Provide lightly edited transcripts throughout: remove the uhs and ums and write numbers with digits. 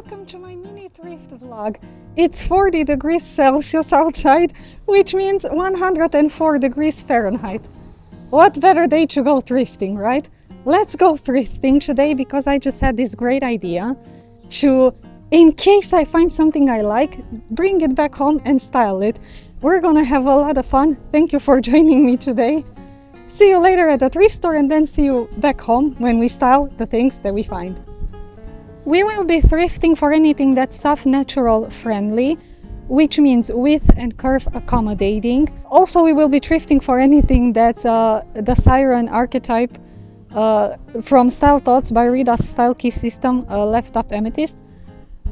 Welcome to my mini thrift vlog. It's 40 degrees Celsius outside, which means 104 degrees Fahrenheit. What better day to go thrifting, right? Let's go thrifting today because I just had this great idea to, in case I find something I like, bring it back home and style it. We're gonna have a lot of fun. Thank you for joining me today. See you later at the thrift store and then see you back home when we style the things that we find. We will be thrifting for anything that's soft, natural, friendly, which means width and curve accommodating. Also, we will be thrifting for anything that's the siren archetype from Style Thoughts by Rida's Style Key System, Left Up Amethyst.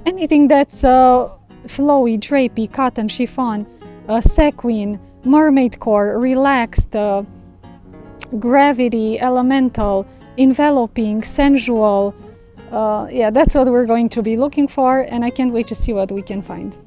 Anything that's flowy, drapey, cotton, chiffon, sequin, mermaid core, relaxed, gravity, elemental, enveloping, sensual. Yeah, that's what we're going to be looking for, and I can't wait to see what we can find.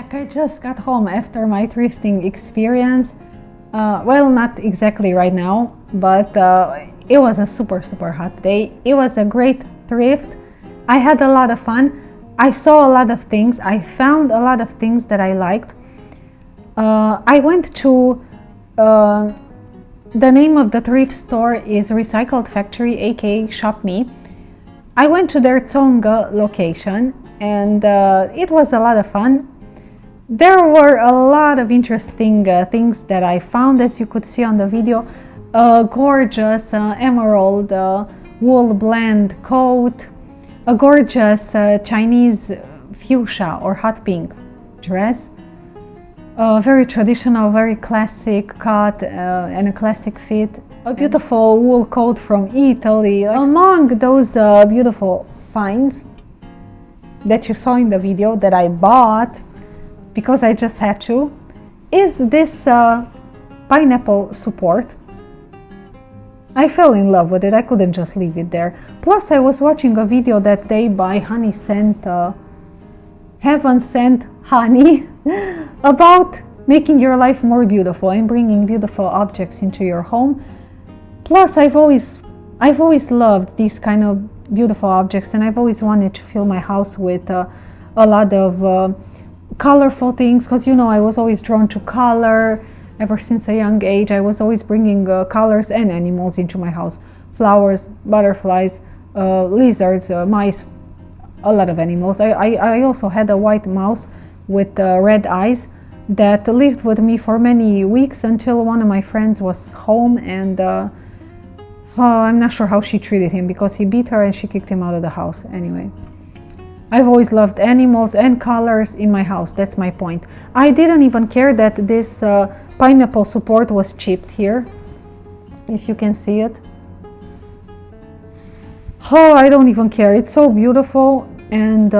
I just got home after my thrifting experience. Well, not exactly right now, but it was a super hot day. It was a great thrift. I had a lot of fun. I saw a lot of things. I found a lot of things that I liked. I went to the name of the thrift store is Recycled Factory, aka Shop Me. I went to their Tsonga location and it was a lot of fun. There were a lot of interesting things that I found, as you could see on the video. A gorgeous emerald wool blend coat, a gorgeous Chinese fuchsia or hot pink dress, Very traditional, very classic cut and a classic fit. A beautiful wool coat from Italy. Among those beautiful finds that you saw in the video that I bought because I just had to, is this pineapple support. I fell in love with it. I couldn't just leave it there. Plus I was watching a video that they buy honey scent, heaven sent honey about making your life more beautiful and bringing beautiful objects into your home. Plus I've always loved these kind of beautiful objects, and I've always wanted to fill my house with a lot of colorful things, because you know I was always drawn to color. Ever since a young age I was always bringing colors and animals into my house. Flowers, butterflies, lizards, mice, a lot of animals. I also had a white mouse with red eyes that lived with me for many weeks until one of my friends was home, and I'm not sure how she treated him because he beat her and she kicked him out of the house. Anyway, I've always loved animals and colors in my house. That's my point. I didn't even care that this pineapple support was chipped here, if you can see it. Oh, I don't even care. It's so beautiful and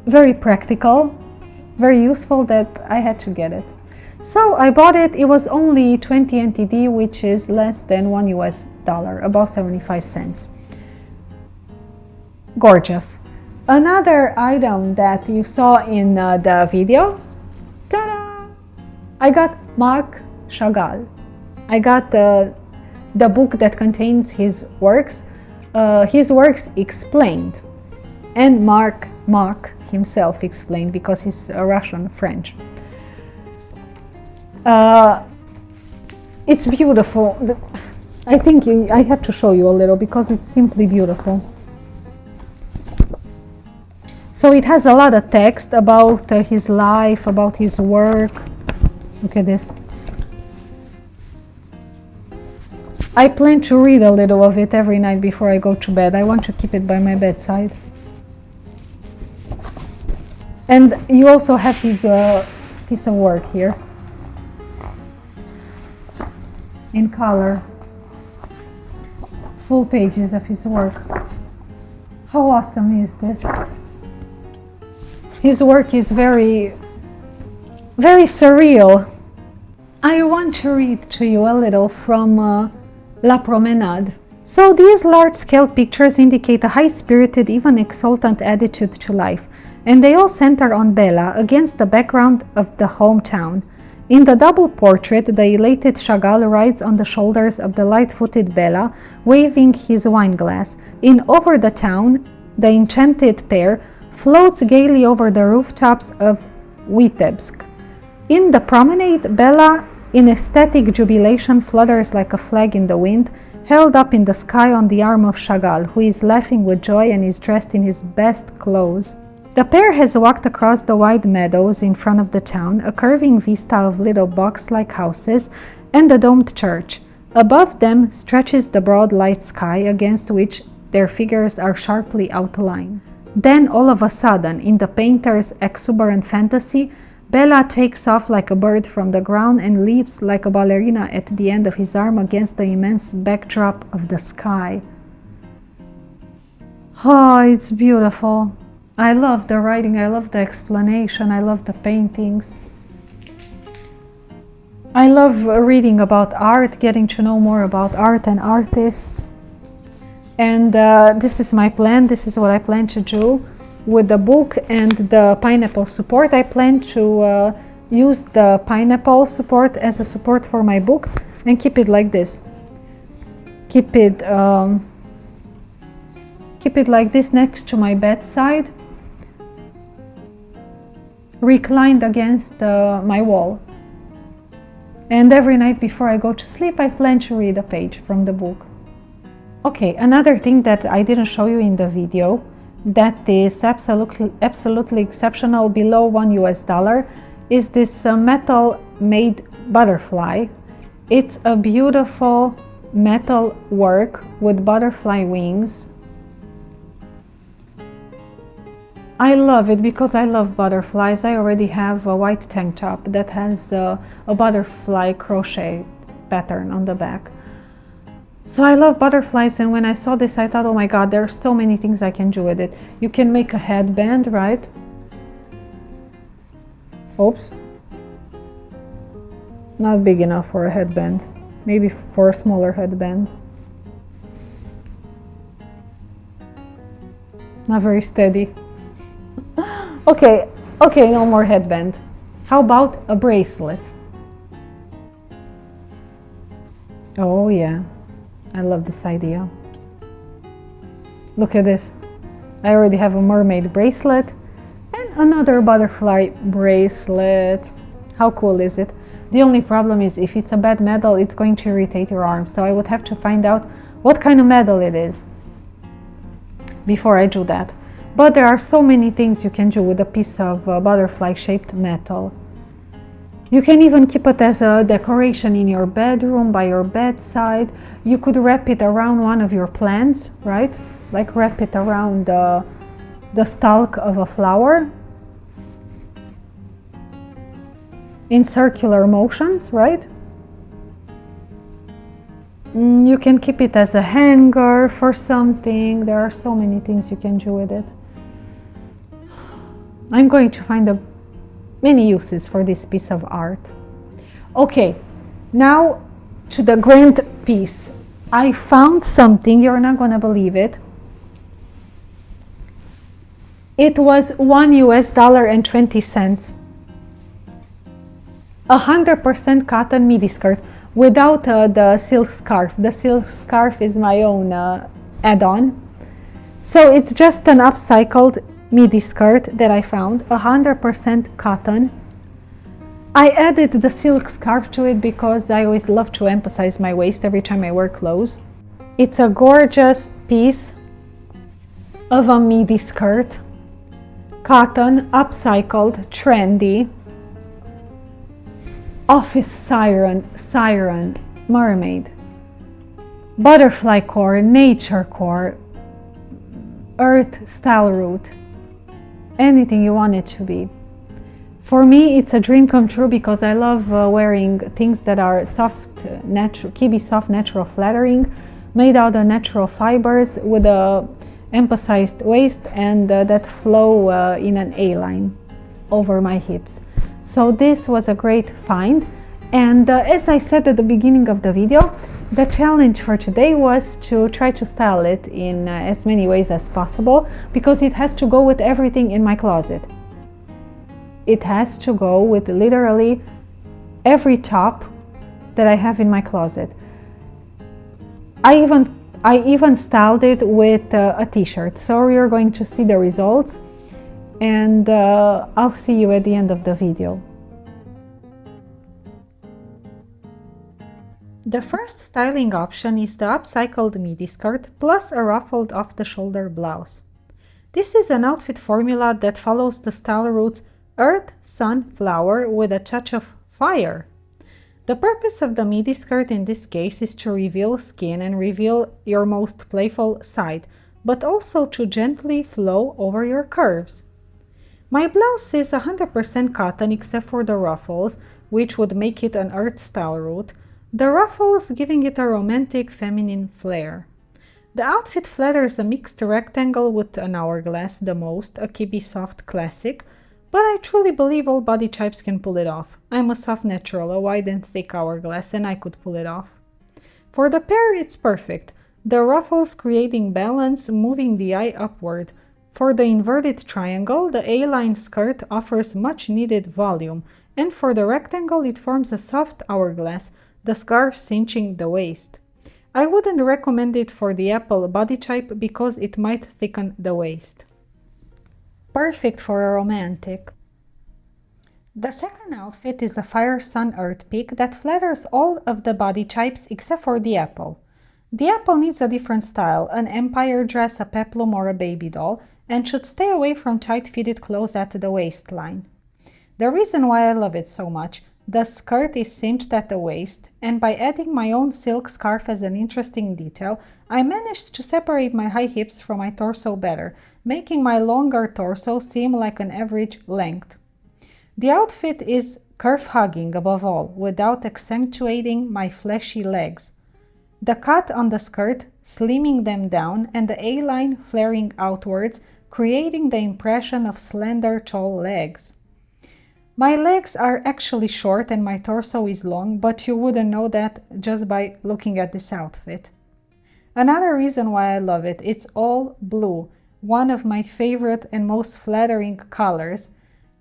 very practical, very useful that I had to get it. So I bought it. It was only 20 NTD, which is less than $1, about 75 cents. Gorgeous. Another item that you saw in the video, ta-da! I got Marc Chagall. I got the book that contains his works explained, and Marc himself explained, because he's Russian French. It's beautiful. I think I have to show you a little because it's simply beautiful. So it has a lot of text about his life, about his work. Look at this. I plan to read a little of it every night before I go to bed. I want to keep it by my bedside. And you also have his piece of work here in color. Full pages of his work. How awesome is this? His work is very, very surreal. I want to read to you a little from La Promenade. So these large-scale pictures indicate a high-spirited, even exultant attitude to life, and they all center on Bella against the background of the hometown. In the double portrait, the elated Chagall rides on the shoulders of the light-footed Bella, waving his wineglass. In Over the Town, the enchanted pair floats gaily over the rooftops of Vitebsk. In the promenade, Bella, in ecstatic jubilation, flutters like a flag in the wind, held up in the sky on the arm of Chagall, who is laughing with joy and is dressed in his best clothes. The pair has walked across the wide meadows in front of the town, a curving vista of little box-like houses and a domed church. Above them stretches the broad light sky, against which their figures are sharply outlined. Then, all of a sudden, in the painter's exuberant fantasy, Bella takes off like a bird from the ground and leaps like a ballerina at the end of his arm against the immense backdrop of the sky. Oh, it's beautiful. I love the writing, I love the explanation, I love the paintings. I love reading about art, getting to know more about art and artists. And this is my plan, this is what I plan to do with the book and the pineapple support. I plan to use the pineapple support as a support for my book and keep it like this. Keep it like this next to my bedside, reclined against my wall. And every night before I go to sleep, I plan to read a page from the book. Okay, another thing that I didn't show you in the video that is absolutely exceptional, below $1 is this metal made butterfly. It's a beautiful metal work with butterfly wings. I love it because I love butterflies. I already have a white tank top that has a butterfly crochet pattern on the back. So I love butterflies, and when I saw this I thought, oh my god, there are so many things I can do with it. You can make a headband, right? Oops. Not big enough for a headband. Maybe for a smaller headband. Not very steady. Okay, no more headband. How about a bracelet? Oh yeah, I love this idea. Look at this. I already have a mermaid bracelet and another butterfly bracelet. How cool is it? The only problem is if it's a bad metal, it's going to irritate your arm. So I would have to find out what kind of metal it is before I do that. But there are so many things you can do with a piece of butterfly shaped metal. You can even keep it as a decoration in your bedroom, by your bedside. You could wrap it around one of your plants, right? Like wrap it around the stalk of a flower in circular motions, right? You can keep it as a hanger for something. There are so many things you can do with it. I'm going to find many uses for this piece of art. Okay, now to the grand piece. I found something, you're not gonna believe it. It was $1.20. 100% cotton midi skirt without the silk scarf. The silk scarf is my own add-on. So it's just an upcycled midi skirt that I found, 100% cotton. I added the silk scarf to it because I always love to emphasize my waist every time I wear clothes. It's a gorgeous piece of a midi skirt, cotton, upcycled, trendy, office siren, mermaid, butterfly core, nature core, earth style route, anything you want it to be. For me, it's a dream come true because I love wearing things that are soft, natural, Kibbe soft natural flattering, made out of natural fibers with a emphasized waist and that flow in an A-line over my hips. So this was a great find, and as I said at the beginning of the video, the challenge for today was to try to style it in as many ways as possible because it has to go with everything in my closet. It has to go with literally every top that I have in my closet. I even styled it with a t-shirt, so you're going to see the results, and I'll see you at the end of the video. The first styling option is the upcycled midi skirt plus a ruffled off-the-shoulder blouse. This is an outfit formula that follows the style routes earth, sun, flower with a touch of fire. The purpose of the midi skirt in this case is to reveal skin and reveal your most playful side, but also to gently flow over your curves. My blouse is 100% cotton except for the ruffles, which would make it an earth style route, the ruffles giving it a romantic feminine flair. The outfit flatters a mixed rectangle with an hourglass the most, a Kibbe soft classic, but I truly believe all body types can pull it off. I'm a soft natural, a wide and thick hourglass, and I could pull it off. For the pair, it's perfect. The ruffles creating balance, moving the eye upward. For the inverted triangle, the A-line skirt offers much needed volume, and for the rectangle, it forms a soft hourglass, the scarf cinching the waist. I wouldn't recommend it for the apple body type because it might thicken the waist. Perfect for a romantic. The second outfit is a Fire Sun Earth Peak that flatters all of the body types except for the apple. The apple needs a different style, an empire dress, a peplum or a baby doll, and should stay away from tight-fitted clothes at the waistline. The reason why I love it so much, The skirt is cinched at the waist, and by adding my own silk scarf as an interesting detail, I managed to separate my high hips from my torso better, making my longer torso seem like an average length. The outfit is curve-hugging above all, without accentuating my fleshy legs. The cut on the skirt, slimming them down, and the A-line flaring outwards, creating the impression of slender, tall legs. My legs are actually short and my torso is long, but you wouldn't know that just by looking at this outfit. Another reason why I love it, it's all blue, one of my favorite and most flattering colors,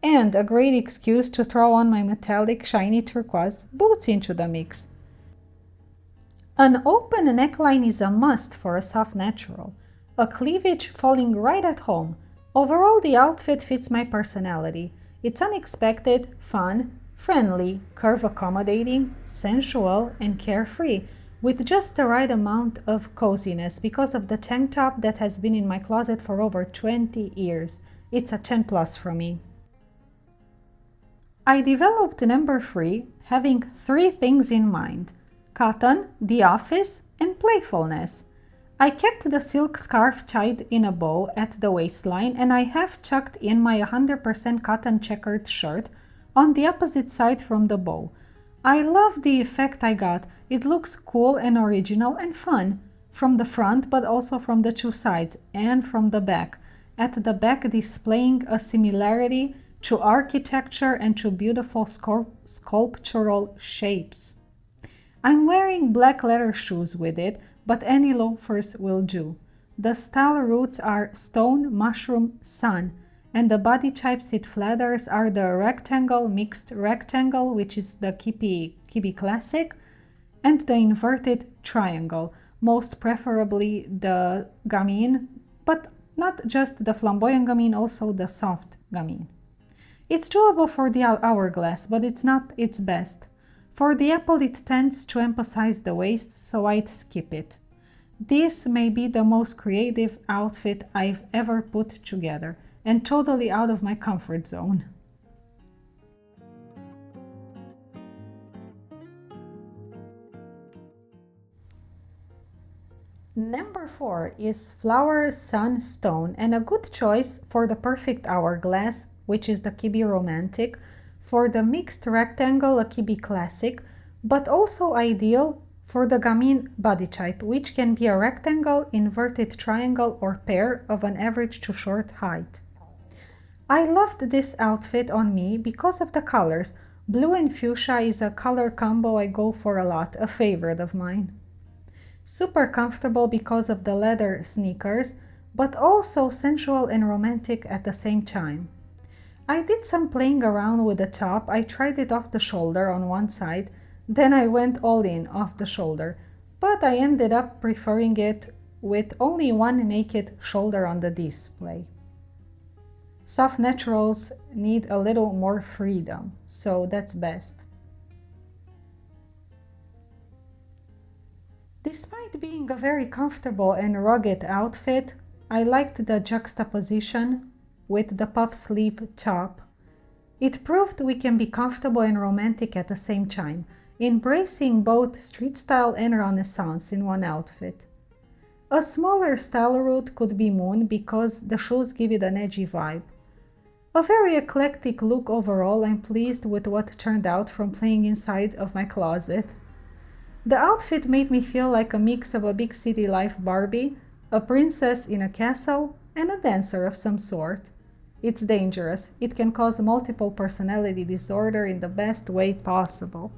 and a great excuse to throw on my metallic shiny turquoise boots into the mix. An open neckline is a must for a soft natural. A cleavage falling right at home. Overall, the outfit fits my personality. It's unexpected, fun, friendly, curve accommodating, sensual, and carefree, with just the right amount of coziness because of the tank top that has been in my closet for over 20 years. It's a 10 plus for me. I developed number 3 having 3 things in mind: cotton, the office, and playfulness. I kept the silk scarf tied in a bow at the waistline, and I have tucked in my 100% cotton checkered shirt on the opposite side from the bow. I love the effect I got. It looks cool and original and fun, from the front but also from the 2 sides and from the back. At the back displaying a similarity to architecture and to beautiful sculptural shapes. I'm wearing black leather shoes with it, but any loafers will do. The style roots are stone, mushroom, sun, and the body types it flatters are the rectangle, mixed rectangle, which is the Kibbe classic, and the inverted triangle, most preferably the gamine, but not just the flamboyant gamine, also the soft gamine. It's doable for the hourglass, but it's not its best. For the apple it tends to emphasize the waist, so I'd skip it. This may be the most creative outfit I've ever put together, and totally out of my comfort zone. Number 4 is Flower Sunstone, and a good choice for the perfect hourglass, which is the Kibbe Romantic, for the mixed rectangle, a Kibbe Classic, but also ideal for the gamine body type, which can be a rectangle, inverted triangle, or pair of an average to short height. I loved this outfit on me because of the colors. Blue and fuchsia is a color combo I go for a lot, a favorite of mine. Super comfortable because of the leather sneakers, but also sensual and romantic at the same time. I did some playing around with the top. I tried it off the shoulder on one side, then I went all in off the shoulder, but I ended up preferring it with only one naked shoulder on the display. Soft naturals need a little more freedom, so that's best. Despite being a very comfortable and rugged outfit, I liked the juxtaposition with the puff sleeve top. It proved we can be comfortable and romantic at the same time, embracing both street style and Renaissance in one outfit. A smaller style route could be Moon because the shoes give it an edgy vibe. A very eclectic look overall. I'm pleased with what turned out from playing inside of my closet. The outfit made me feel like a mix of a big city life Barbie, a princess in a castle, and a dancer of some sort. It's dangerous. It can cause multiple personality disorder in the best way possible.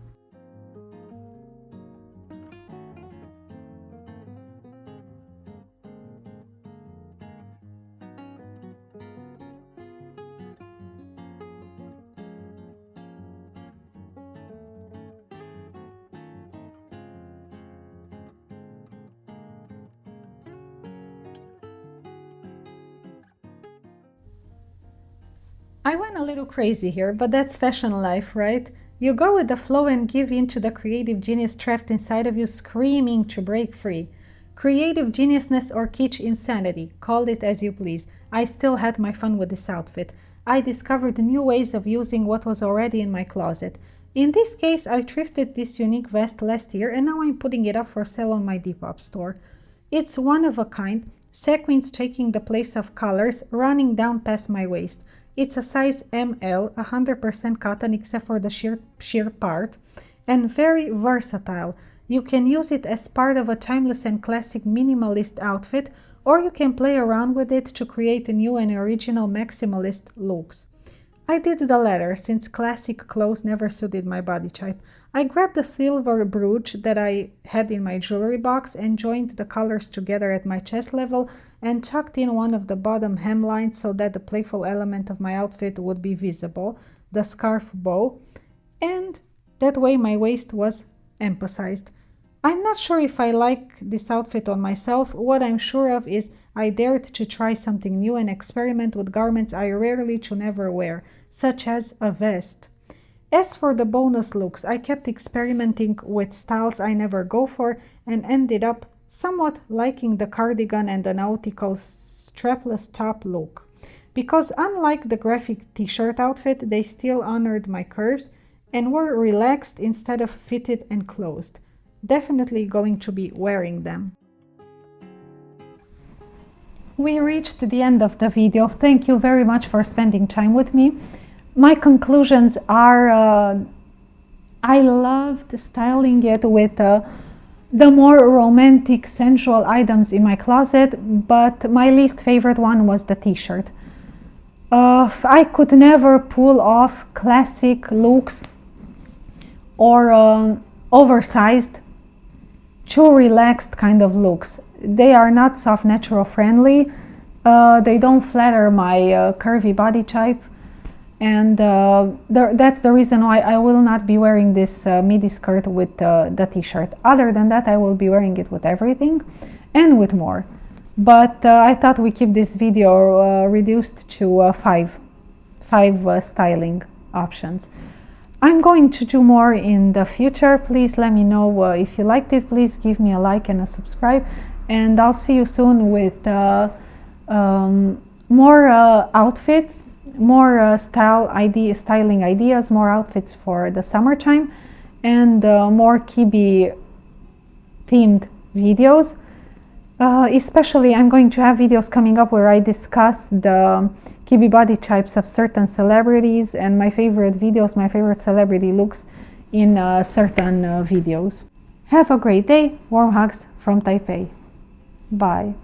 I went a little crazy here, but that's fashion life, right? You go with the flow and give in to the creative genius trapped inside of you screaming to break free. Creative geniusness or kitsch insanity, call it as you please. I still had my fun with this outfit. I discovered new ways of using what was already in my closet. In this case, I thrifted this unique vest last year and now I'm putting it up for sale on my Depop store. It's one of a kind, sequins taking the place of colors, running down past my waist. It's a size ML, 100% cotton except for the sheer part, and very versatile. You can use it as part of a timeless and classic minimalist outfit, or you can play around with it to create new and original maximalist looks. I did the latter, since classic clothes never suited my body type. I grabbed a silver brooch that I had in my jewelry box and joined the colors together at my chest level and tucked in one of the bottom hemlines so that the playful element of my outfit would be visible, the scarf bow, and that way my waist was emphasized. I'm not sure if I like this outfit on myself. What I'm sure of is I dared to try something new and experiment with garments I rarely to never wear, such as a vest. As for the bonus looks, I kept experimenting with styles I never go for and ended up somewhat liking the cardigan and the nautical strapless top look. Because unlike the graphic t-shirt outfit, they still honored my curves and were relaxed instead of fitted and closed. Definitely going to be wearing them. We reached the end of the video. Thank you very much for spending time with me. My conclusions are I loved styling it with the more romantic, sensual items in my closet, but my least favorite one was the t-shirt. I could never pull off classic looks or oversized, too relaxed kind of looks. They are not soft natural friendly. They don't flatter my curvy body type, and that's the reason why I will not be wearing this midi skirt with the t-shirt. Other than that, I will be wearing it with everything and with more. But I thought we keep this video reduced to five styling options. I'm going to do more in the future. Please let me know if you liked it. Please give me a like and a subscribe, and I'll see you soon with more outfits, more styling ideas, more outfits for the summertime, and more Kibbe themed videos. Especially I'm going to have videos coming up where I discuss the Kibbe body types of certain celebrities and my favorite videos, my favorite celebrity looks in certain videos. Have a great day. Warm hugs from Taipei. Bye.